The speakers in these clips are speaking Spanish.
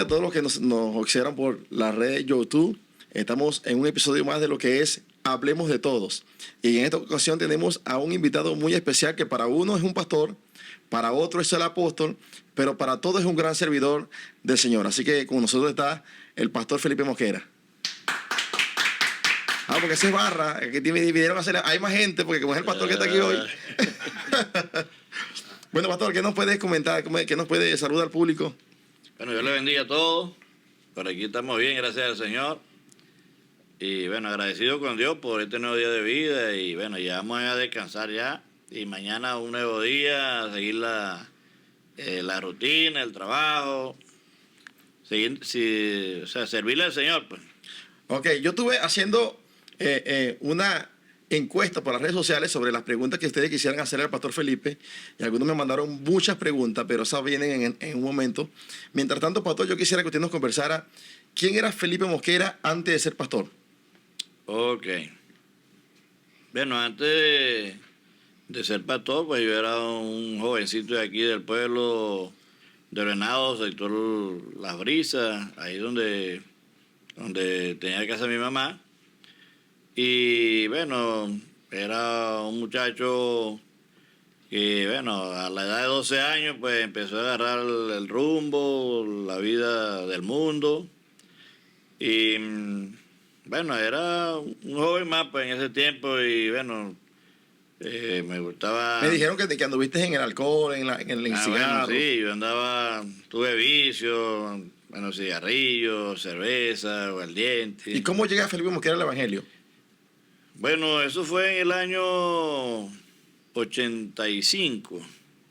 nuevamente a todos los que nos observan por la red de YouTube. Estamos en un episodio más de lo que es Hablemos de Todos. Y en esta ocasión tenemos a un invitado muy especial que para uno es un pastor, para otro es el apóstol, pero para todos es un gran servidor del Señor. Así que con nosotros está el pastor Felipe Mosquera. Porque esa es barra, que dividieron a hacer. Hay más gente, porque como es el pastor que está aquí hoy. Bueno, pastor, ¿qué nos puedes comentar? ¿Qué nos puede saludar al público? Bueno, Dios le bendiga a todos. Por aquí estamos bien, gracias al Señor. Y bueno, agradecido con Dios por este nuevo día de vida. Y bueno, ya vamos a descansar ya. Y mañana un nuevo día, a seguir la rutina, el trabajo. Servirle al Señor, pues. Ok, yo estuve haciendo una encuesta por las redes sociales sobre las preguntas que ustedes quisieran hacer al pastor Felipe, y algunos me mandaron muchas preguntas, pero esas vienen en un momento. Mientras tanto, pastor, yo quisiera que usted nos conversara quién era Felipe Mosquera antes de ser pastor. Ok. Bueno, antes de ser pastor, pues yo era un jovencito de aquí del pueblo de Venado, sector Las Brisas, ahí donde tenía casa mi mamá. Y bueno, era un muchacho que, bueno, a la edad de 12 años, pues empezó a agarrar el rumbo, la vida del mundo. Y bueno, era un joven más, pues en ese tiempo, y bueno, me gustaba. Me dijeron que anduviste en el alcohol, en el cigarro. Bueno, sí, yo tuve vicios, bueno, cigarrillos, cerveza, aguardiente. ¿Y cómo llega Felipe Mosquera al Evangelio? Bueno, eso fue en el año 85.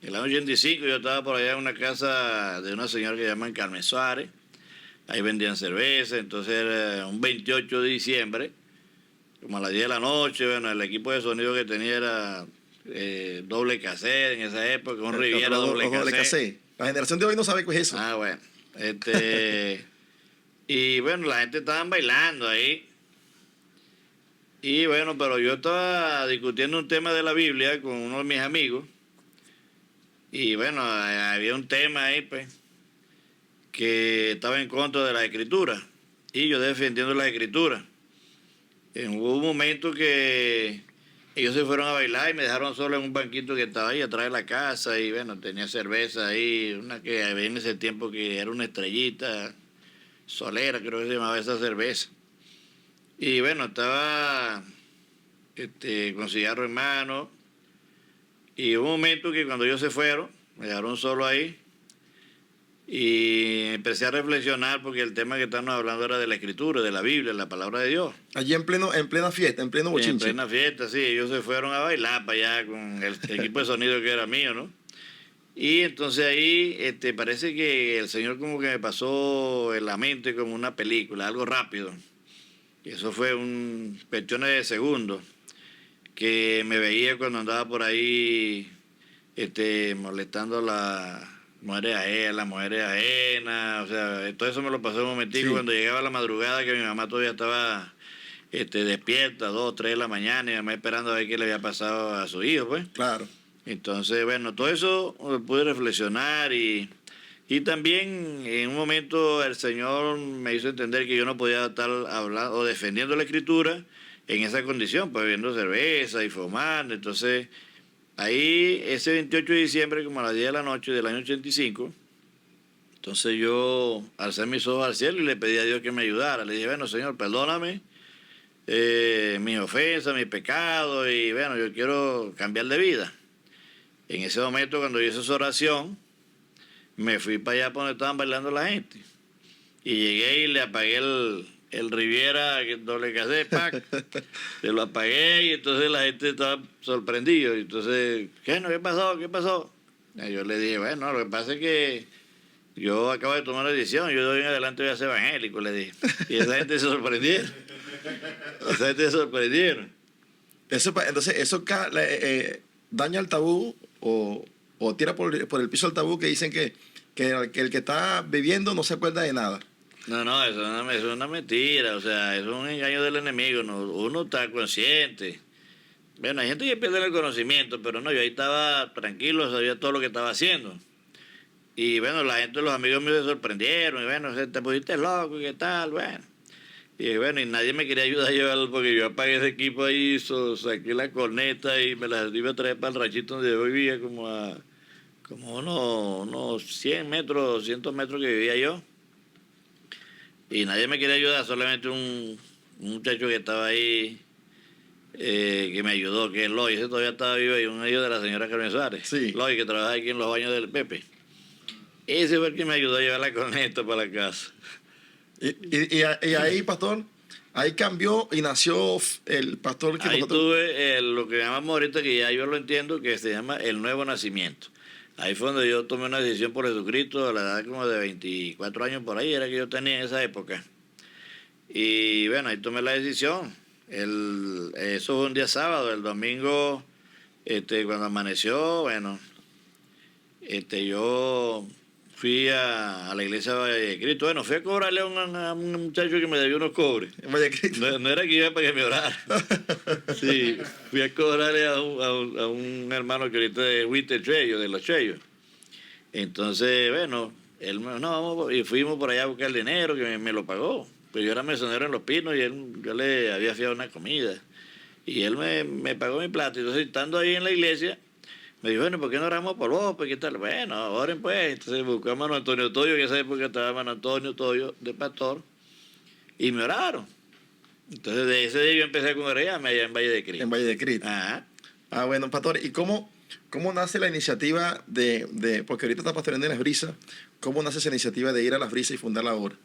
En el año 85 yo estaba por allá en una casa de una señora que llaman Carmen Suárez. Ahí vendían cerveza, entonces era un 28 de diciembre, como a las 10 de la noche. Bueno, el equipo de sonido que tenía era doble cassette en esa época, un Riviera doble cassette. La generación de hoy no sabe qué es eso. Ah, bueno. Y bueno, la gente estaba bailando ahí. Y bueno, pero yo estaba discutiendo un tema de la Biblia con uno de mis amigos. Y bueno, había un tema ahí, pues, que estaba en contra de la Escritura. Y yo defendiendo la Escritura. Hubo un momento que ellos se fueron a bailar y me dejaron solo en un banquito que estaba ahí atrás de la casa. Y bueno, tenía cerveza ahí, una que había en ese tiempo que era una Estrellita Solera, creo que se llamaba esa cerveza. Y bueno, estaba con cigarro en mano. Y hubo un momento que cuando ellos se fueron, me dejaron solo ahí. Y empecé a reflexionar porque el tema que estamos hablando era de la Escritura, de la Biblia, la palabra de Dios. Allí en plena fiesta, en pleno bochinche. En plena fiesta, sí. Ellos se fueron a bailar para allá con el equipo de sonido que era mío, ¿no? Y entonces ahí parece que el Señor como que me pasó en la mente como una película, algo rápido. Y eso fue cuestiones de segundos, que me veía cuando andaba por ahí molestando a las mujeres ajenas, o sea, todo eso me lo pasó un momentico, sí. Cuando llegaba la madrugada, que mi mamá todavía estaba despierta, 2, 3 de la mañana, y mi mamá esperando a ver qué le había pasado a su hijo, pues. Claro. Entonces, bueno, todo eso pude reflexionar y también en un momento el Señor me hizo entender que yo no podía estar hablando o defendiendo la Escritura en esa condición, pues bebiendo cerveza y fumando. Entonces, ahí ese 28 de diciembre, como a las 10 de la noche del año 85, entonces yo alcé mis ojos al cielo y le pedí a Dios que me ayudara. Le dije, bueno, Señor, perdóname mis ofensas, mis pecados, y bueno, yo quiero cambiar de vida. En ese momento, cuando yo hice esa oración, me fui para allá para donde estaban bailando la gente. Y llegué y le apagué el Riviera doble cassette, pack. Se lo apagué y entonces la gente estaba sorprendida. Y entonces, ¿qué pasó? ¿Qué pasó? Y yo le dije, bueno, lo que pasa es que yo acabo de tomar una decisión, yo de hoy en adelante voy a ser evangélico, le dije. Y esa gente se sorprendieron. Entonces, eso daña el tabú o tira por el piso el tabú que dicen que el que está bebiendo no se acuerda de nada. No, eso es una mentira, o sea, eso es un engaño del enemigo, ¿no? Uno está consciente. Bueno, hay gente que pierde el conocimiento, pero no, yo ahí estaba tranquilo, sabía todo lo que estaba haciendo. Y bueno, la gente, los amigos míos se sorprendieron. Y bueno, te pusiste loco, ¿y qué tal? Bueno. Y bueno, y nadie me quería ayudar a llevarlo porque yo apagué ese equipo ahí, saqué la corneta y me la iba a traer para el ranchito donde yo vivía, como unos 100 metros, 200 metros que vivía yo. Y nadie me quería ayudar, solamente un muchacho que estaba ahí, que me ayudó, que es Loy, ese todavía estaba vivo ahí, un hijo de la señora Carmen Suárez. Sí. Loy, que trabaja aquí en los baños del Pepe. Ese fue el que me ayudó a llevar la corneta para la casa. Y ahí, pastor, ahí cambió y nació el pastor que Ahí nosotros... tuve lo que llamamos ahorita, que ya yo lo entiendo, que se llama el nuevo nacimiento. Ahí fue donde yo tomé una decisión por Jesucristo, a la edad como de 24 años por ahí, era que yo tenía en esa época. Y bueno, ahí tomé la decisión. Eso fue un día sábado, el domingo, cuando amaneció, bueno, yo fui a la iglesia de Valle de Cristo. Bueno, fui a cobrarle a un muchacho que me debió unos cobres. En Valle de Cristo. No era que iba para que me orara. Sí, fui a cobrarle a un hermano que ahorita es Witter Cheyo, de los Cheyos. Entonces, bueno, él me no, vamos, y fuimos por allá a buscar el dinero, que me lo pagó. Pues yo era mesonero en Los Pinos y yo le había fiado una comida. Y él me pagó mi plata. Entonces, estando ahí en la iglesia, me dijo, bueno, ¿por qué no oramos por vos? Pues, ¿qué tal? Bueno, oren pues. Entonces buscamos a Mano Antonio Toyo, que en esa época estaba Mano Antonio Toyo de pastor, y me oraron. Entonces, de ese día yo empecé a congregarme allá en Valle de Cristo. En Valle de Cristo. Ajá. Ah, bueno, pastor, ¿y cómo nace la iniciativa porque ahorita está pastoreando en Las Brisas, cómo nace esa iniciativa de ir a Las Brisas y fundar la obra?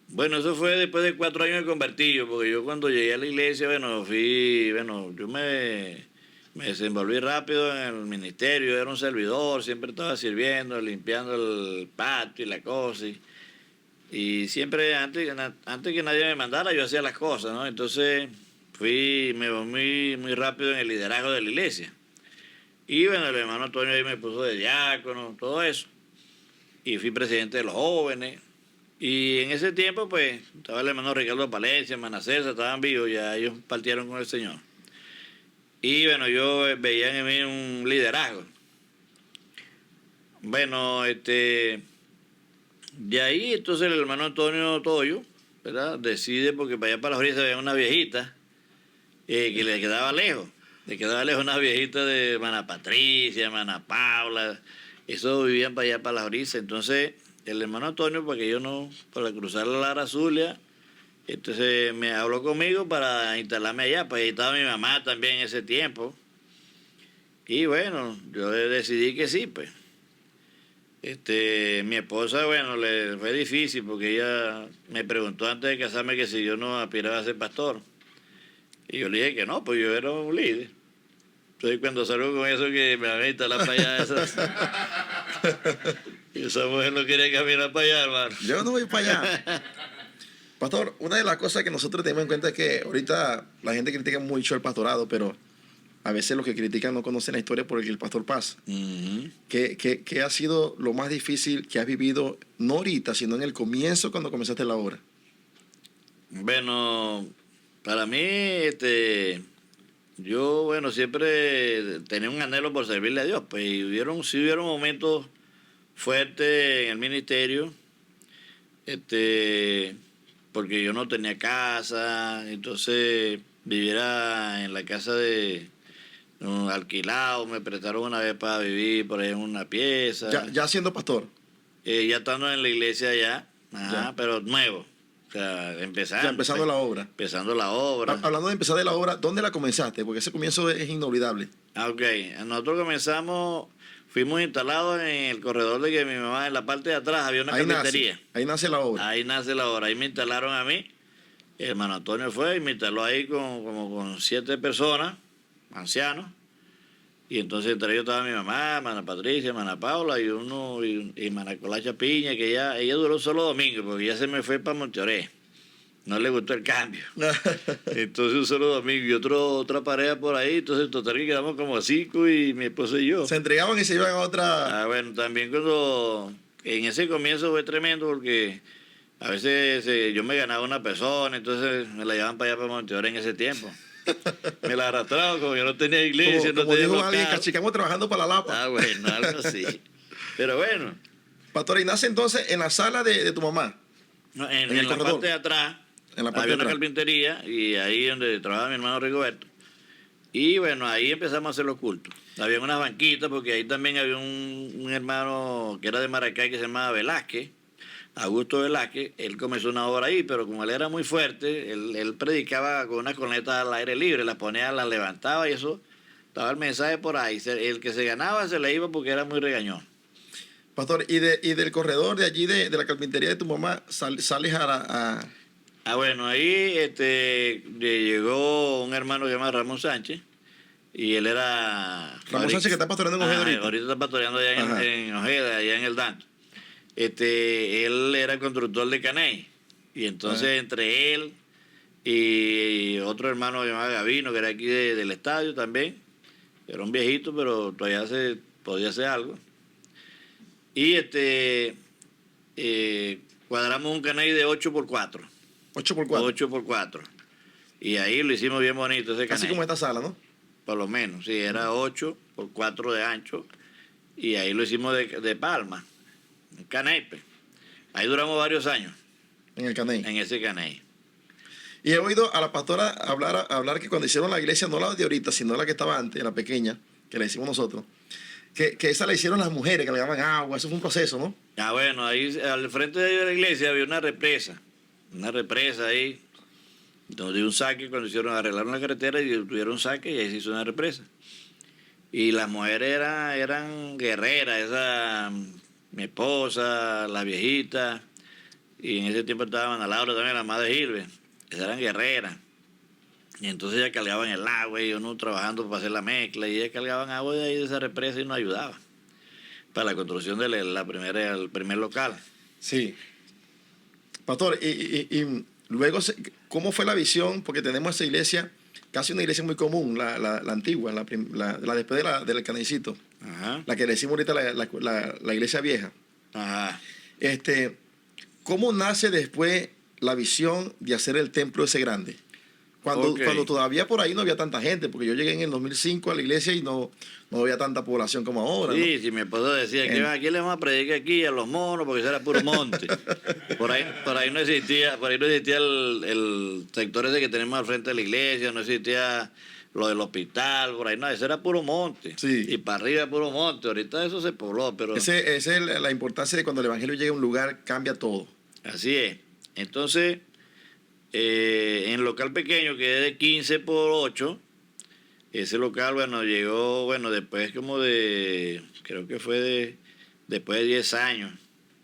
Bueno, eso fue después de 4 años de convertido, porque yo cuando llegué a la iglesia, yo me desenvolví rápido en el ministerio, yo era un servidor, siempre estaba sirviendo, limpiando el patio y la cosa. Y siempre, antes que nadie me mandara, yo hacía las cosas, ¿no? Entonces me volví muy rápido en el liderazgo de la iglesia. Y bueno, el hermano Antonio ahí me puso de diácono, todo eso. Y fui presidente de los jóvenes. Y en ese tiempo, pues, estaba el hermano Ricardo Palencia, hermana César, estaban vivos, ya ellos partieron con el Señor. Y bueno, yo veía en mí un liderazgo. Bueno, de ahí, entonces el hermano Antonio Toyo, ¿verdad? Decide, porque para allá para las orillas había una viejita que le quedaba lejos. Le quedaba lejos una viejita de hermana Patricia, hermana Paula. Eso vivían para allá para las orillas. Entonces, el hermano Antonio, para cruzar la Lara Zulia, entonces me habló conmigo para instalarme allá. Pues ahí estaba mi mamá también en ese tiempo. Y bueno, yo decidí que sí, pues. Mi esposa, bueno, le fue difícil porque ella me preguntó antes de casarme que si yo no aspiraba a ser pastor. Y yo le dije que no, pues yo era un líder. Entonces cuando salgo con eso que me van a instalar para allá, esa mujer no quería caminar para allá, hermano. Yo no voy para allá. Pastor, una de las cosas que nosotros tenemos en cuenta es que ahorita la gente critica mucho el pastorado, pero a veces los que critican no conocen la historia por la que el pastor pasa. Uh-huh. ¿Qué ha sido lo más difícil que has vivido, no ahorita, sino en el comienzo cuando comenzaste la obra? Bueno, para mí, yo, bueno, siempre tenía un anhelo por servirle a Dios, pues, y sí hubieron momentos fuertes en el ministerio, porque yo no tenía casa, entonces viviera en la casa de alquilado, me prestaron una vez para vivir por ahí en una pieza. Ya siendo pastor. Ya estando en la iglesia ya, Ya. pero nuevo. O sea, empezando la obra. Empezando la obra. Hablando de empezar de la obra, ¿dónde la comenzaste? Porque ese comienzo es inolvidable. Ok, nosotros fuimos instalados en el corredor de que mi mamá, en la parte de atrás, había una cafetería. Ahí nace la obra. Ahí nace la obra. Ahí me instalaron a mí. El hermano Antonio fue y me instaló ahí como con 7 personas, ancianos. Y entonces entre ellos estaba mi mamá, hermana Patricia, hermana Paula y hermana Colacha Piña, que ella duró un solo domingo, porque ya se me fue para Monterrey. No le gustó el cambio. Entonces un solo domingo y otra pareja por ahí. Entonces total que quedamos como 5 y mi esposa y yo. Se entregaban y se iban a otra... Bueno, también cuando... En ese comienzo fue tremendo porque a veces yo me ganaba una persona, entonces me la llevaban para allá para Monterrey en ese tiempo. Me la arrastraban como yo no tenía iglesia, como no tenía dijo local. alguien, cachicamos trabajando para la Lapa. Bueno, algo así. Pero bueno, Pastor, y nace entonces en la sala de tu mamá. no, En en el la corredor. parte de atrás En la parte había de una atrás. carpintería y ahí donde trabajaba mi hermano Rigoberto. Y bueno, ahí empezamos a hacer los cultos. Había unas banquitas porque ahí también había un hermano que era de Maracay que se llamaba Velázquez, Augusto Velázquez. Él comenzó una obra ahí, pero como él era muy fuerte, él predicaba con una corneta al aire libre, las ponía, las levantaba y eso, estaba el mensaje por ahí. El que se ganaba se le iba porque era muy regañón. Pastor, y del corredor de allí de la carpintería de tu mamá, sales a... Ah, bueno, ahí llegó un hermano llamado Ramón Sánchez y él era... Ramón Sánchez, que está pastoreando en Ojeda Ajá, ahorita. ahorita está pastoreando allá Ajá. en Ojeda, allá en el Danto. Él era constructor de caney y entonces entre él y otro hermano llamado Gavino, que era aquí del estadio también, era un viejito, pero todavía podía hacer algo. Y cuadramos un caney de 8x4. 8x4. 8x4. Y ahí lo hicimos bien bonito ese Casi caney. como esta sala, ¿no? Por lo menos, sí, era 8x4 de ancho. Y ahí lo hicimos de palma, un caney, pues. Ahí duramos varios años En el Caney. en ese caney. Y he oído a la pastora hablar que cuando hicieron la iglesia, no la de ahorita, sino la que estaba antes, la pequeña, que la hicimos nosotros, que esa la hicieron las mujeres, que le daban agua, eso fue un proceso, ¿no? Ah, bueno, ahí al frente de la iglesia había una represa ahí, donde un saque, cuando arreglaron la carretera y tuvieron un saque y ahí se hizo una represa. Y las mujeres eran guerreras, mi esposa, la viejita, y en ese tiempo estaba Ana Laura también, la madre de Gilbert, esas eran guerreras. Y entonces ellas cargaban el agua y uno trabajando para hacer la mezcla, y ellas cargaban agua de ahí de esa represa y nos ayudaban para la construcción del el primer local. Sí. Pastor, y luego, ¿cómo fue la visión? Porque tenemos esa iglesia, casi una iglesia muy común, la antigua, la después del canecito, Ajá, la que le decimos ahorita la iglesia vieja. ajá. ¿Cómo nace después la visión de hacer el templo ese grande? Ok. Cuando todavía por ahí no había tanta gente, porque yo llegué en el 2005 a la iglesia y no había tanta población como ahora, ¿no? Sí, si mi esposo decía que aquí le vamos a predicar aquí a los monos porque eso era puro monte. Por ahí no existía el sector ese que tenemos al frente de la iglesia, no existía lo del hospital, por ahí no, eso era puro monte. Sí. Y para arriba puro monte. Ahorita eso se pobló, pero Esa es la importancia de cuando el evangelio llega a un lugar, cambia todo. así es. Entonces, en local pequeño, que es de 15x8, ese local, bueno, llegó, bueno, después como creo que fue después de 10 años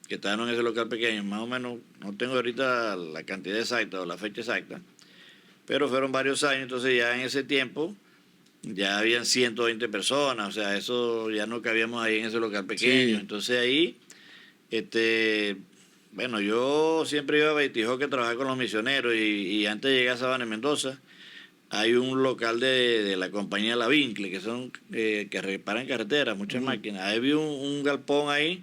que estaban en ese local pequeño, más o menos, no tengo ahorita la cantidad exacta o la fecha exacta, pero fueron varios años, entonces ya en ese tiempo ya habían 120 personas, o sea, eso ya no cabíamos ahí en ese local pequeño, Sí. entonces ahí, bueno, yo siempre iba a Baitijoque a trabajar con los misioneros y antes de llegar a Sabana, en Mendoza, hay un local de la compañía La Vincle, que son que reparan carreteras, muchas máquinas. Ahí vi un galpón ahí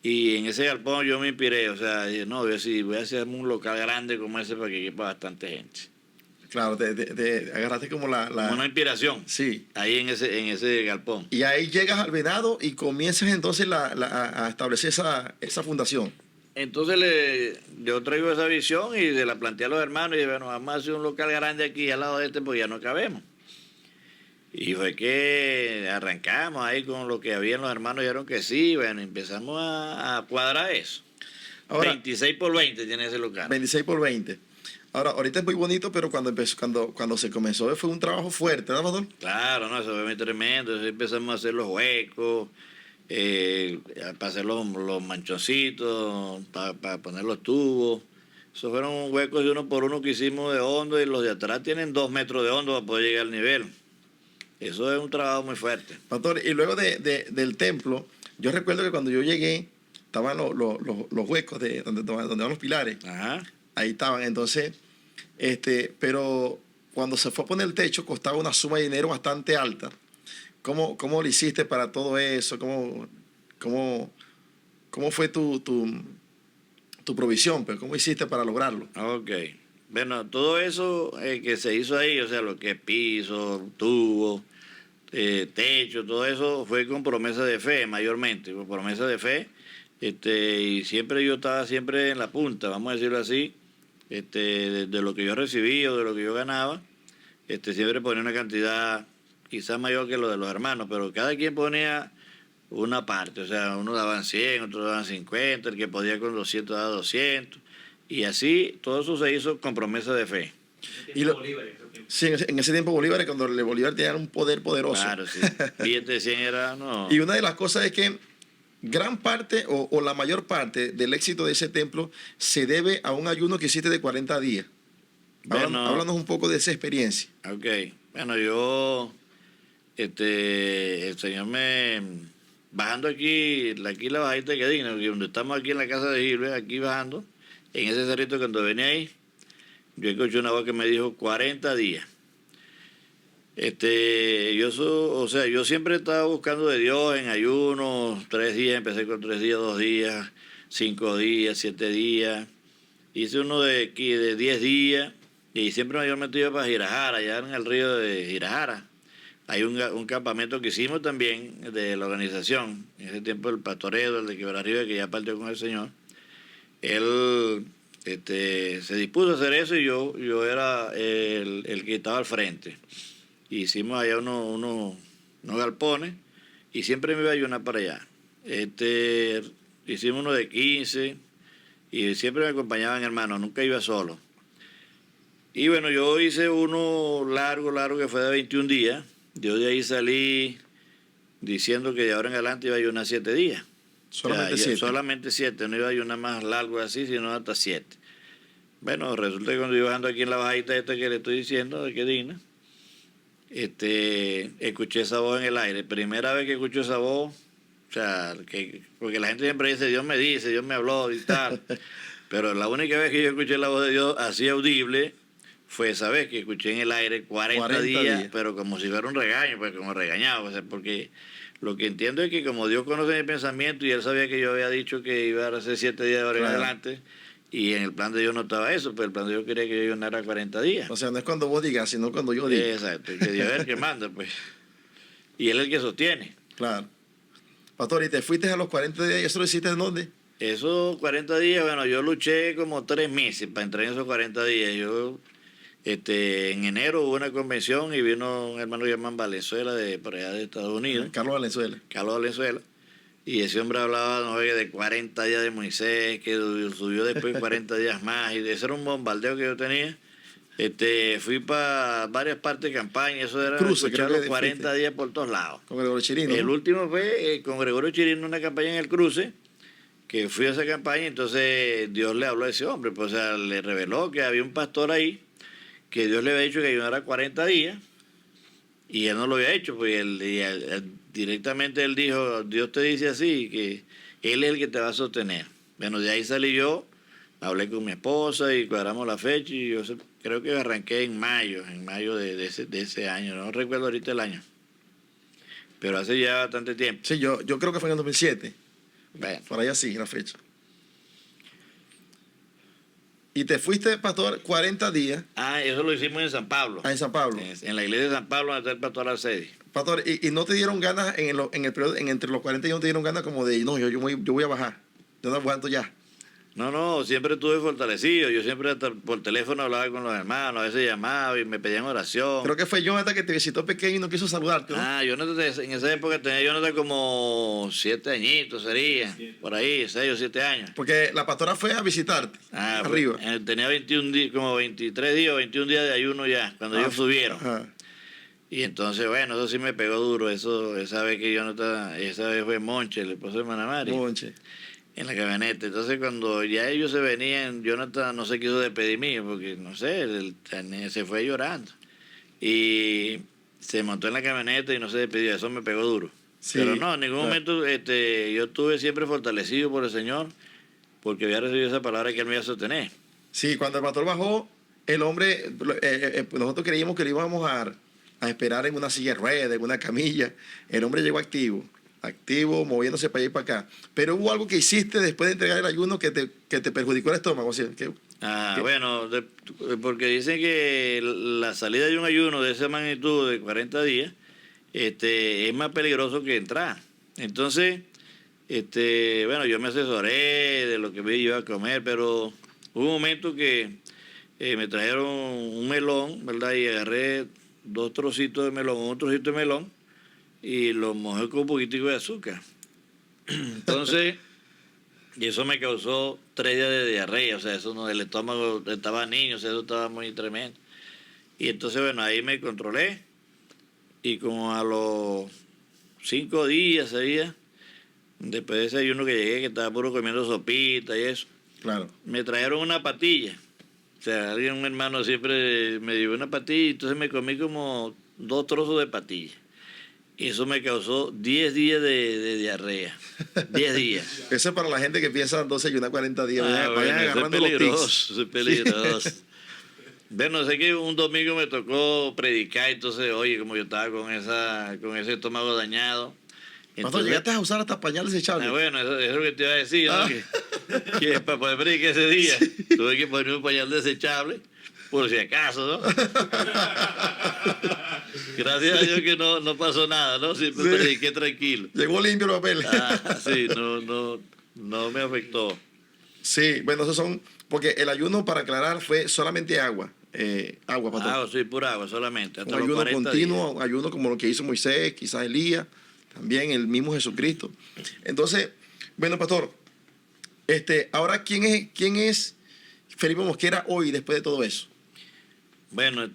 y en ese galpón yo me inspiré. O sea, dije, no, voy a hacer un local grande como ese para que quepa bastante gente. Claro, te agarraste como Como una inspiración. Sí. Ahí en ese galpón. Y ahí llegas al Venado y comienzas entonces a establecer esa fundación. Entonces yo traigo esa visión y se la planteé a los hermanos y dije, bueno, vamos a hacer un local grande aquí al lado de porque ya no cabemos. Y fue que arrancamos ahí con lo que habían los hermanos, dijeron que sí, bueno, empezamos a cuadrar eso. Ahora, 26x20 tiene ese local. 26x20. Ahora, ahorita es muy bonito, pero cuando se comenzó fue un trabajo fuerte, ¿verdad, pastor? Claro, no, eso fue muy tremendo. Entonces empezamos a hacer los huecos, para hacer los manchoncitos, para poner los tubos. Esos fueron huecos de uno por uno que hicimos de hondo y los de atrás tienen 2 metros de hondo para poder llegar al nivel. Eso es un trabajo muy fuerte. Pastor, y luego del templo, yo recuerdo que cuando yo llegué, estaban los huecos donde van los pilares. Ajá. Ahí estaban. Entonces, pero cuando se fue a poner el techo, costaba una suma de dinero bastante alta. ¿Cómo lo hiciste para todo eso? ¿Cómo fue tu provisión? Pues, ¿cómo hiciste para lograrlo? Ok. Bueno, todo eso que se hizo ahí, o sea, lo que es piso, tubo, techo, todo eso fue con promesa de fe, mayormente, con promesa de fe. Y siempre yo estaba siempre en la punta, vamos a decirlo así, de lo que yo recibía o de lo que yo ganaba, siempre ponía una cantidad quizás mayor que lo de los hermanos, pero cada quien ponía una parte, o sea, unos daban 100, otros daban 50, el que podía con 200 daba 200, y así todo eso se hizo con promesa de fe. Sí, en ese tiempo Bolívar, cuando el Bolívar tenía un poder poderoso. Claro, sí. Billete de 100 era, no. Y una de las cosas es que gran parte o la mayor parte del éxito de ese templo se debe a un ayuno que hiciste de 40 días. Bueno, Háblanos un poco de esa experiencia. Ok, bueno, yo, el Señor bajando aquí la bajita que digna, donde estamos aquí en la casa de Gilbert, aquí bajando, en ese cerrito cuando venía ahí, yo escuché una voz que me dijo 40 días. Yo siempre estaba buscando de Dios en ayunos, 3 días, empecé con 3 días, 2 días, 5 días, 7 días, hice uno de 10 días, y siempre mayormente iba para Girajara, allá en el río de Girajara. Hay un campamento que hicimos también de la organización, en ese tiempo el Pastoredo, el de Quebra-Arriba, que ya partió con el Señor, él se dispuso a hacer eso y yo era el que estaba al frente. Hicimos allá unos galpones y siempre me iba a ayunar para allá. Hicimos uno de 15 y siempre me acompañaban hermanos, nunca iba solo. Y bueno, yo hice uno largo que fue de 21 días. Yo de ahí salí diciendo que de ahora en adelante iba a ayunar 7 días. Solamente 7. Solamente 7, no iba a ayunar más largo así, sino hasta 7. Bueno, resulta que cuando iba bajando aquí en la bajita esta que le estoy diciendo, de que digna, escuché esa voz en el aire. Primera vez que escucho esa voz, o sea, porque la gente siempre dice, Dios me dice, Dios me habló y tal. Pero la única vez que yo escuché la voz de Dios así audible fue esa vez que escuché en el aire 40 días, pero como si fuera un regaño, pues como regañado, o sea, porque lo que entiendo es que como Dios conoce mi pensamiento y Él sabía que yo había dicho que iba a hacer 7 días de ahora en adelante, y en el plan de Dios no estaba eso, pero el plan de Dios quería que yo ayunara 40 días. O sea, no es cuando vos digas, sino cuando yo diga. Exacto, que Dios es el que manda, pues. Y Él es el que sostiene. Claro. Pastor, ¿y te fuiste a los 40 días y eso lo hiciste en dónde? Esos 40 días, bueno, yo luché como 3 meses para entrar en esos 40 días. Yo, en enero hubo una convención y vino un hermano llamado Valenzuela de por allá de Estados Unidos. Carlos Valenzuela. Carlos Valenzuela. Y ese hombre hablaba, no, de 40 días de Moisés, que subió después 40 días más, y ese era un bombardeo que yo tenía. Fui para varias partes de campaña, eso era Cruce, escuchar los 40 días por todos lados. Con Gregorio Chirino. El último fue con Gregorio Chirino, una campaña en el Cruce, que fui a esa campaña, entonces Dios le habló a ese hombre, pues, o sea, le reveló que había un pastor ahí, que Dios le había dicho que ayunara 40 días, y él no lo había hecho, pues directamente él dijo, Dios te dice así, que Él es el que te va a sostener. Bueno, de ahí salí yo, hablé con mi esposa y cuadramos la fecha, y yo creo que arranqué en mayo de ese año, no recuerdo ahorita el año, pero hace ya bastante tiempo. Sí, yo creo que fue en el 2007. Bueno. Por ahí así, la fecha. Y te fuiste, pastor, 40 días. Ah, eso lo hicimos en San Pablo. En San Pablo. En la iglesia de San Pablo, donde está el pastor Arcedi. Pastor, ¿y no te dieron ganas en el periodo, entre los 40 y no te dieron ganas como de, no, yo voy a bajar, yo no aguanto ya? No, siempre estuve fortalecido. Yo siempre hasta por teléfono hablaba con los hermanos, a veces llamaba y me pedían oración. Creo que fue Jonathan que te visitó pequeño y no quiso saludarte, ¿no? Ah, Jonathan, en esa época tenía Jonathan como 7 añitos, sería, por ahí, 6 o 7 años. Porque la pastora fue a visitarte, arriba. Tenía 21 días, como 23 días o 21 días de ayuno ya, cuando ellos subieron. Ajá. Y entonces, bueno, eso sí me pegó duro. Esa vez que Jonathan, esa vez fue Monche, el esposo de Manamari. Monche. En la camioneta. Entonces, cuando ya ellos se venían, Jonathan no se quiso despedir mío, porque, no sé, él se fue llorando. Y se montó en la camioneta y no se despidió. Eso me pegó duro. Sí, pero no, en ningún momento yo estuve siempre fortalecido por el Señor, porque había recibido esa palabra que Él me iba a sostener. Sí, cuando el pastor bajó, el hombre, nosotros creíamos que lo íbamos a esperar en una silla de ruedas, en una camilla. El hombre llegó activo, moviéndose para allá y para acá. Pero hubo algo que hiciste después de entregar el ayuno que te perjudicó el estómago. O sea, bueno, porque dicen que la salida de un ayuno de esa magnitud de 40 días es más peligroso que entrar. Entonces, bueno, yo me asesoré de lo que me iba a comer, pero hubo un momento que me trajeron un melón, ¿verdad? Y agarré 2 trocitos de melón, un trocito de melón, y lo mojé con un poquitico de azúcar. Entonces, y eso me causó 3 días de diarrea, o sea, eso no, el estómago estaba niño, o sea, eso estaba muy tremendo. Y entonces, bueno, ahí me controlé, y como a los 5 días, 6 días, después de ese ayuno que llegué, que estaba puro comiendo sopita y eso, Claro. me trajeron una patilla. O sea, alguien, un hermano siempre me dio una patilla, y entonces me comí como 2 trozos de patilla. Y eso me causó 10 días de diarrea. 10 días. Eso es para la gente que piensa entonces ayunar 40 días. Vayan, Bueno, vayan eso es agarrando los tics. peligroso, eso es peligroso. Bueno, sé que un domingo me tocó predicar, entonces, oye, como yo estaba con ese estómago dañado. Pastor, Entonces, llegaste a usar hasta pañales desechables. bueno, eso es lo que te iba a decir, ¿no? Ah. Que para poder predicar ese día, tuve que poner un pañal desechable, por si acaso, ¿no? Gracias a Dios que no pasó nada, ¿no? Siempre Sí. prediqué tranquilo. Llegó limpio el papel. Sí, no me afectó. Sí, bueno, esos son, porque el ayuno, para aclarar, fue solamente agua. Agua, pastor. Agua, sí, pura agua solamente, Un hasta los ayuno 40 continuo, días. un ayuno como lo que hizo Moisés, quizás Elías, también el mismo Jesucristo. Entonces, bueno, pastor, ahora, ¿quién es Felipe Mosquera hoy, después de todo eso? Bueno,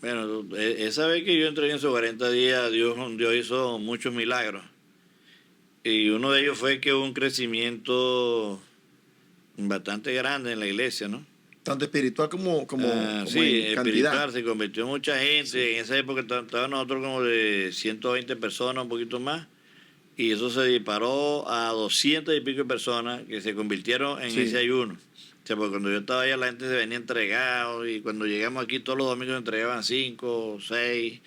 bueno, esa vez que yo entré en esos 40 días, Dios hizo muchos milagros. Y uno de ellos fue que hubo un crecimiento bastante grande en la iglesia, ¿no? Tanto espiritual como Sí, en cantidad. espiritual, se convirtió en mucha gente. En esa época estábamos nosotros como de 120 personas, un poquito más. Y eso se disparó a 200 y pico de personas que se convirtieron en Sí. ese ayuno. O sea, porque cuando yo estaba allá la gente se venía entregado, y cuando llegamos aquí todos los domingos entregaban 5, 6,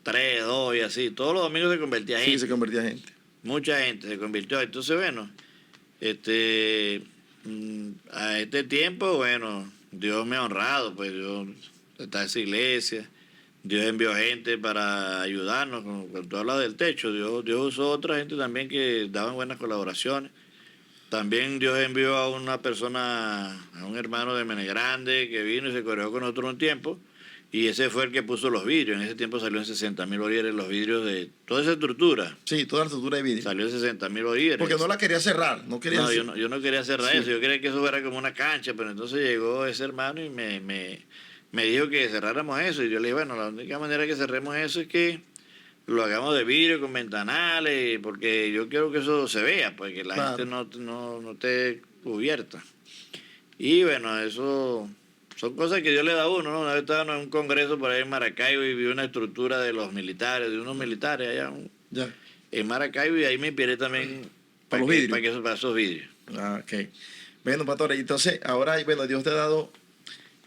3, 2 y así. Todos los domingos se convertía Sí, gente. se convertía en gente. Mucha gente se convirtió. Entonces, bueno, a este tiempo, bueno, Dios me ha honrado, pues yo está en esa iglesia. Dios envió gente para ayudarnos con todo lo del techo. Dios usó otra gente también que daban buenas colaboraciones. También Dios envió a una persona, a un hermano de Menegrande, que vino y se corrió con nosotros un tiempo. Y ese fue el que puso los vidrios. En ese tiempo salió en 60.000 bolívares los vidrios de toda esa estructura. Sí, toda la estructura de vidrio. Salió en 60.000 bolívares. Porque no la quería cerrar, no quería No, hacer- yo no quería cerrar Sí. eso. Yo quería que eso fuera como una cancha, pero entonces llegó ese hermano y me dijo que cerráramos eso. Y yo le dije, bueno, la única manera que cerremos eso es que lo hagamos de vidrio con ventanales, porque yo quiero que eso se vea, pues que la Claro. gente no esté cubierta. Y bueno, eso son cosas que Dios le da a uno, ¿no? Una vez estábamos en un congreso por ahí en Maracaibo y vi una estructura de los militares, de unos militares allá Ya. en Maracaibo, y ahí me inspiré también Para los vidrios. para esos vidrios. Ah, ok. Bueno, pastor, entonces ahora, bueno, Dios te ha dado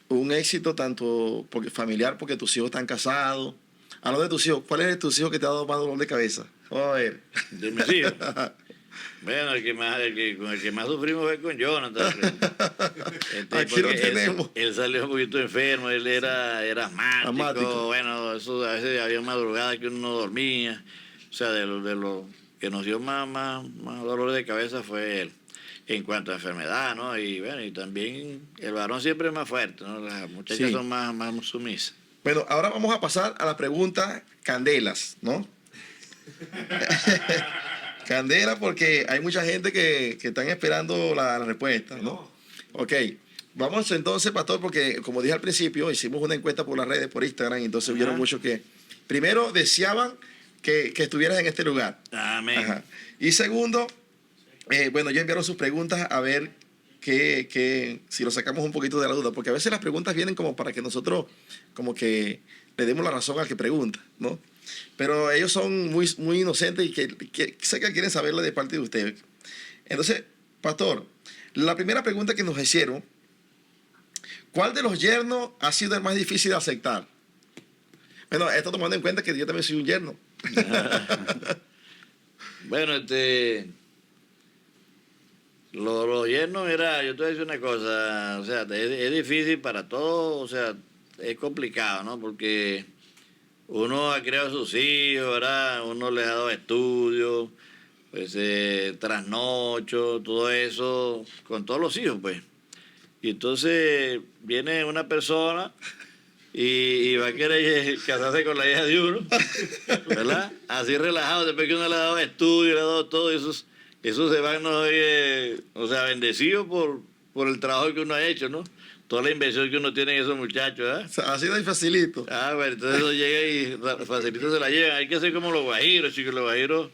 un éxito tanto familiar, porque tus hijos están casados. Hablando de tus hijos, ¿cuál es tus hijos que te ha dado más dolor de cabeza? Vamos a ver. De mis hijos. Bueno, con el que más sufrimos fue con Jonathan. Aquí lo porque tenemos. Él salió un poquito enfermo, él era asmático. Asmático. Bueno, eso a veces había madrugadas que uno no dormía. O sea, de lo que nos dio más dolor de cabeza fue él. En cuanto a enfermedad, ¿no? Y bueno, y también el varón siempre es más fuerte, ¿no? Las muchachas Sí. son más sumisas. Bueno, ahora vamos a pasar a la pregunta candelas, ¿no? Candela, porque hay mucha gente que están esperando la respuesta, ¿no? Ok, vamos entonces, pastor, porque como dije al principio, hicimos una encuesta por las redes, por Instagram, y entonces vieron muchos que, primero, deseaban que estuvieras en este lugar. Amén. Ajá. Y segundo, bueno, ya enviaron sus preguntas a ver si lo sacamos un poquito de la duda, porque a veces las preguntas vienen como para que nosotros como que le demos la razón al que pregunta, ¿no? Pero ellos son muy inocentes y que sé que quieren saberla de parte de ustedes. Entonces, pastor, la primera pregunta que nos hicieron, ¿cuál de los yernos ha sido el más difícil de aceptar? Bueno, esto tomando en cuenta que yo también soy un yerno. Bueno, los yernos, mira, yo te voy a decir una cosa, o sea, es difícil para todos, o sea, es complicado, ¿no? Porque uno ha criado a sus hijos, ¿verdad? Uno les ha dado estudios, pues trasnocho, todo eso, con todos los hijos, pues. Y entonces viene una persona y va a querer casarse con la hija de uno, ¿verdad? Así relajado, después que uno le ha dado estudio, le ha dado todo, esos se van, ¿no? O sea, bendecidos por el trabajo que uno ha hecho, ¿no? Toda la inversión que uno tiene en esos muchachos, ¿verdad? O sea, así de facilito. Ah, bueno, entonces uno llega y facilito se la llevan. Hay que hacer como los guajiros, chicos, los guajiros.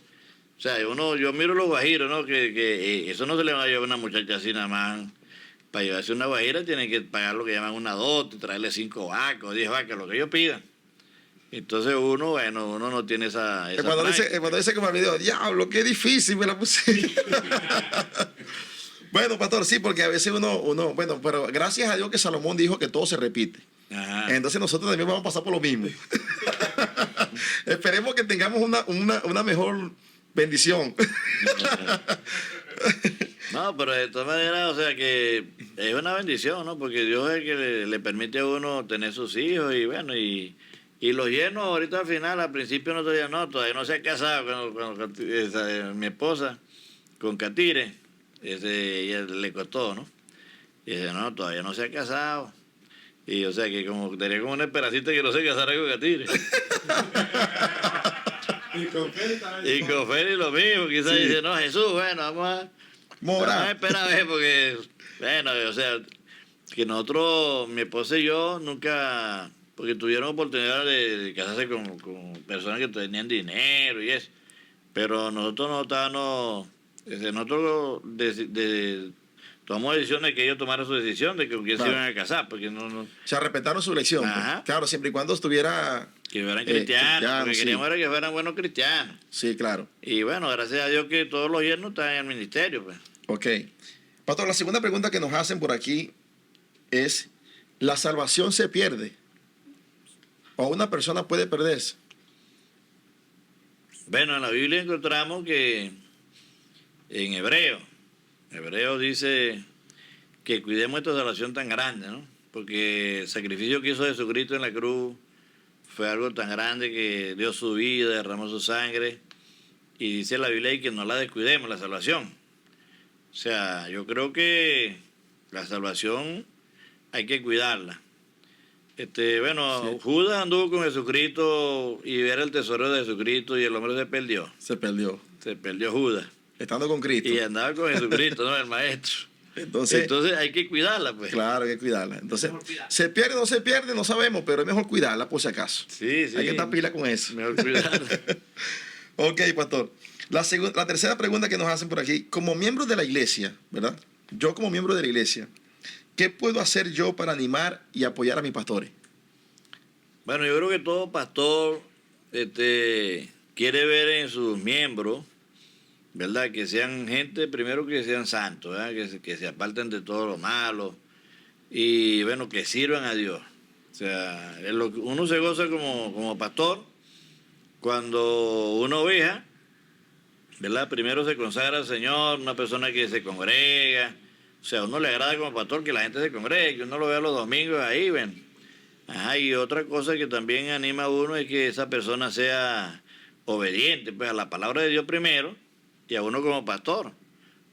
O sea, yo miro los guajiros, ¿no? Que eso no se le va a llevar a una muchacha así nada más. Para llevarse una guajira tienen que pagar lo que llaman una dote, traerle 5 vacas o 10 vacas, lo que ellos pidan. Entonces uno no tiene esa Cuando dice como el video, diablo, qué difícil me la puse. Bueno, pastor, sí, porque a veces bueno, pero gracias a Dios que Salomón dijo que todo se repite. Ajá. Entonces nosotros también vamos a pasar por lo mismo. Esperemos que tengamos una mejor bendición. No, pero de todas maneras, o sea que es una bendición, ¿no? Porque Dios es el que le permite a uno tener sus hijos y bueno, y los yernos ahorita al final, al principio todavía no se ha casado con mi esposa, con Catire, ella le costó, ¿no? Y dice, no, todavía no se ha casado. Y o sea que como tenía como una esperacita que no se casara con Catire. Y con Feli lo mismo, quizás Sí. dice, no, Jesús, bueno, vamos a esperar a ver, porque, bueno, o sea, que nosotros, mi esposa y yo, nunca, porque tuvieron oportunidad de casarse con personas que tenían dinero y eso, pero nosotros no estábamos, nosotros tomamos decisiones de que ellos tomaran su decisión de que con quién se Claro. iban a casar, porque no O sea, respetaron su elección. Pues. Ajá. Claro, siempre y cuando estuviera... que fueran cristianos, porque sí. queríamos era que fueran buenos cristianos. Sí, claro. Y bueno, gracias a Dios que todos los yernos están en el ministerio, pues. Ok. Pastor, la segunda pregunta que nos hacen por aquí es, ¿la salvación se pierde? ¿O una persona puede perderse? Bueno, en la Biblia encontramos que en Hebreo dice que cuidemos esta salvación tan grande, ¿no? Porque el sacrificio que hizo Jesucristo en la cruz fue algo tan grande que dio su vida, derramó su sangre, y dice la Biblia ahí que no la descuidemos, la salvación. O sea, yo creo que la salvación hay que cuidarla. Bueno, Sí. Judas anduvo con Jesucristo y era el tesoro de Jesucristo y el hombre se perdió. Se perdió. Se perdió Judas. Estando con Cristo. Y andaba con Jesucristo, ¿no? El maestro. Entonces hay que cuidarla, pues. claro, hay que cuidarla. Entonces, se pierde o no se pierde, no sabemos, pero es mejor cuidarla por si acaso. Sí, sí. Hay que estar pila con eso. Mejor cuidarla. Ok, pastor. La tercera pregunta que nos hacen por aquí, como miembro de la iglesia, ¿verdad? Yo como miembro de la iglesia, ¿qué puedo hacer yo para animar y apoyar a mis pastores? Bueno, yo creo que todo pastor quiere ver en sus miembros, ¿verdad? Que sean gente, primero que sean santos, ¿verdad? Que se aparten de todo lo malo y, bueno, que sirvan a Dios. O sea, uno se goza como pastor cuando una oveja, ¿verdad? Primero se consagra al Señor, una persona que se congrega. O sea, a uno le agrada como pastor que la gente se congregue, que uno lo vea los domingos ahí, ven. Ajá, y otra cosa que también anima a uno es que esa persona sea obediente, pues, a la palabra de Dios primero y a uno como pastor.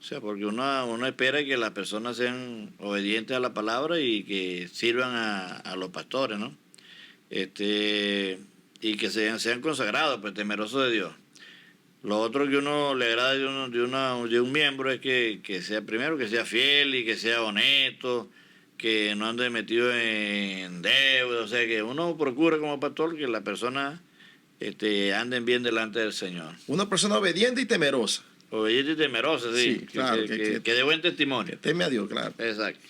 O sea, porque uno espera que las personas sean obedientes a la palabra y que sirvan a los pastores, ¿no? Y que sean consagrados, pues, temerosos de Dios. Lo otro que uno le agrada de un miembro es que sea, primero, que sea fiel y que sea honesto, que no ande metido en deuda. O sea, que uno procura como pastor que las personas anden bien delante del Señor. Una persona obediente y temerosa. Obediente y temerosa, sí. Sí, claro, Que dé buen testimonio. Teme a Dios, claro. Exacto.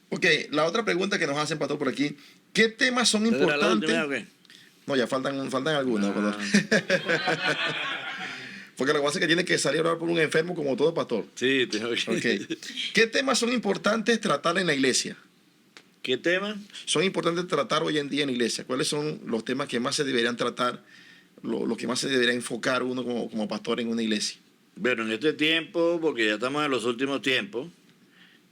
Ok, la otra pregunta que nos hacen, pastor, por aquí, ¿qué temas son ¿Esa era la importantes? última o qué? No, ya faltan algunas, Ah. pastor. Porque lo que pasa es que tiene que salir a orar por un enfermo como todo pastor. Sí, tengo que... Ok. ¿Qué temas son importantes tratar en la iglesia? ¿Qué tema? Son importantes tratar hoy en día en la iglesia. ¿Cuáles son los temas que más se deberían tratar, lo que más se debería enfocar uno como pastor en una iglesia? Bueno, en este tiempo, porque ya estamos en los últimos tiempos,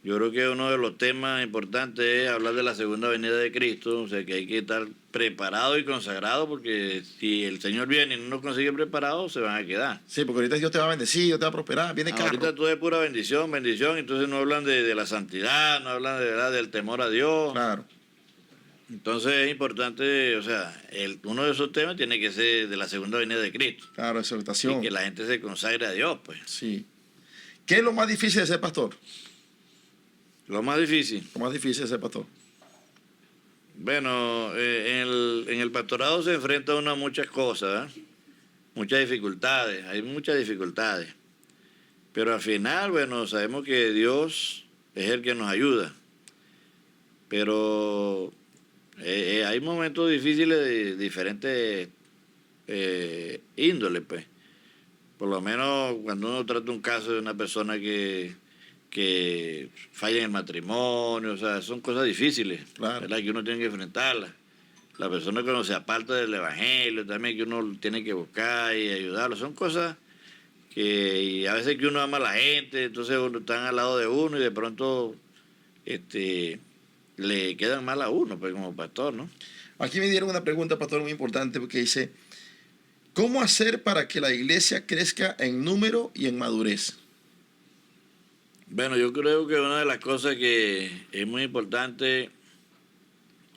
Yo creo que uno de los temas importantes es hablar de la segunda venida de Cristo, o sea que hay que estar preparado y consagrado, porque si el Señor viene y no nos consigue preparados, se van a quedar. Sí, porque ahorita Dios te va a bendecir, Dios te va a prosperar, viene carro. Ahorita todo es pura bendición, bendición, entonces no hablan de la santidad, no hablan de verdad del temor a Dios. Claro. Entonces es importante, o sea, uno de esos temas tiene que ser de la segunda venida de Cristo. Claro, exaltación. Y que la gente se consagre a Dios, pues. Sí. ¿Qué es lo más difícil de ser pastor? Lo más difícil. Lo más difícil de ser pastor. Bueno, en el pastorado se enfrenta uno a muchas cosas, ¿eh? Muchas dificultades, hay muchas dificultades. Pero al final, bueno, sabemos que Dios es el que nos ayuda. Pero hay momentos difíciles de diferentes índoles, pues. Por lo menos cuando uno trata un caso de una persona que falla en el matrimonio, o sea, son cosas difíciles, Claro. ¿verdad? Que uno tiene que enfrentarlas. La persona cuando se aparta del evangelio también, que uno tiene que buscar y ayudarlo, son cosas que y a veces que uno ama a la gente, entonces uno están al lado de uno y de pronto le quedan mal a uno, pues como pastor, ¿no? Aquí me dieron una pregunta, pastor, muy importante, porque dice, ¿cómo hacer para que la iglesia crezca en número y en madurez? Bueno, yo creo que una de las cosas que es muy importante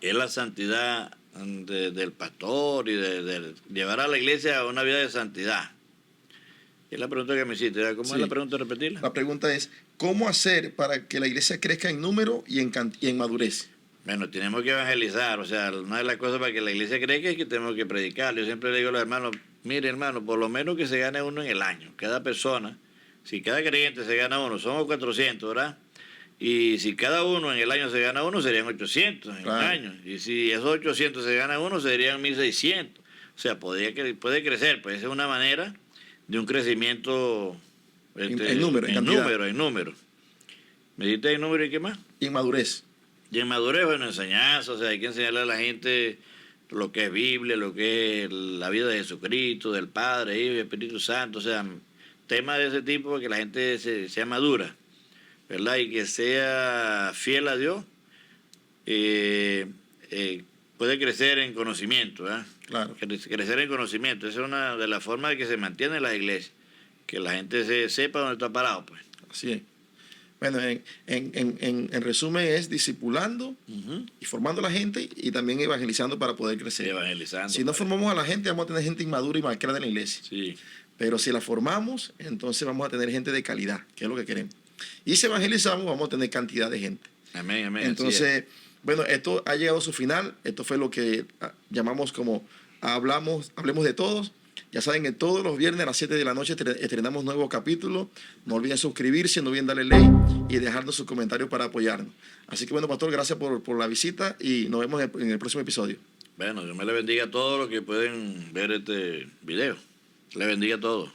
es la santidad del pastor y de llevar a la iglesia a una vida de santidad. Es la pregunta que me hiciste, ¿verdad? ¿Cómo Sí. es la pregunta? Repetirla. La pregunta es, ¿cómo hacer para que la iglesia crezca en número y en madurez? Bueno, tenemos que evangelizar, o sea, una de las cosas para que la iglesia crezca es que tenemos que predicar. Yo siempre le digo a los hermanos, mire hermano, por lo menos que se gane uno en el año, cada persona. Si cada creyente se gana uno, somos 400, ¿verdad? Y si cada uno en el año se gana uno, serían 800 en Claro. el año. Y si esos 800 se gana uno, serían 1600. O sea, puede crecer, pues esa es una manera de un crecimiento En número, en cantidad. en número. ¿Me dijiste en número y qué más? Y en madurez. Y en madurez, bueno, enseñanza, o sea, hay que enseñarle a la gente lo que es Biblia, lo que es la vida de Jesucristo, del Padre, Hijo y Espíritu Santo, o sea, temas de ese tipo para que la gente sea madura, ¿verdad? Y que sea fiel a Dios, puede crecer en conocimiento, ¿verdad? Claro. Crecer en conocimiento, esa es una de las formas de que se mantiene la iglesia, que la gente sepa dónde está parado, pues. Así es. Bueno, en resumen es discipulando y formando a la gente y también evangelizando para poder crecer. Evangelizando. Si no formamos a la gente, vamos a tener gente inmadura y malcriada en la iglesia. Sí. Pero si la formamos, entonces vamos a tener gente de calidad, que es lo que queremos. Y si evangelizamos, vamos a tener cantidad de gente. Amén, amén. así Entonces, bueno, esto ha llegado a su final. Esto fue lo que llamamos como hablemos de todos. Ya saben que todos los viernes a las 7 de la noche estrenamos nuevo capítulo. No olviden suscribirse, no olviden darle like y dejarnos sus comentarios para apoyarnos. Así que bueno, pastor, gracias por la visita y nos vemos en el próximo episodio. Bueno, Dios me le bendiga a todos los que pueden ver este video. Le bendiga a todos.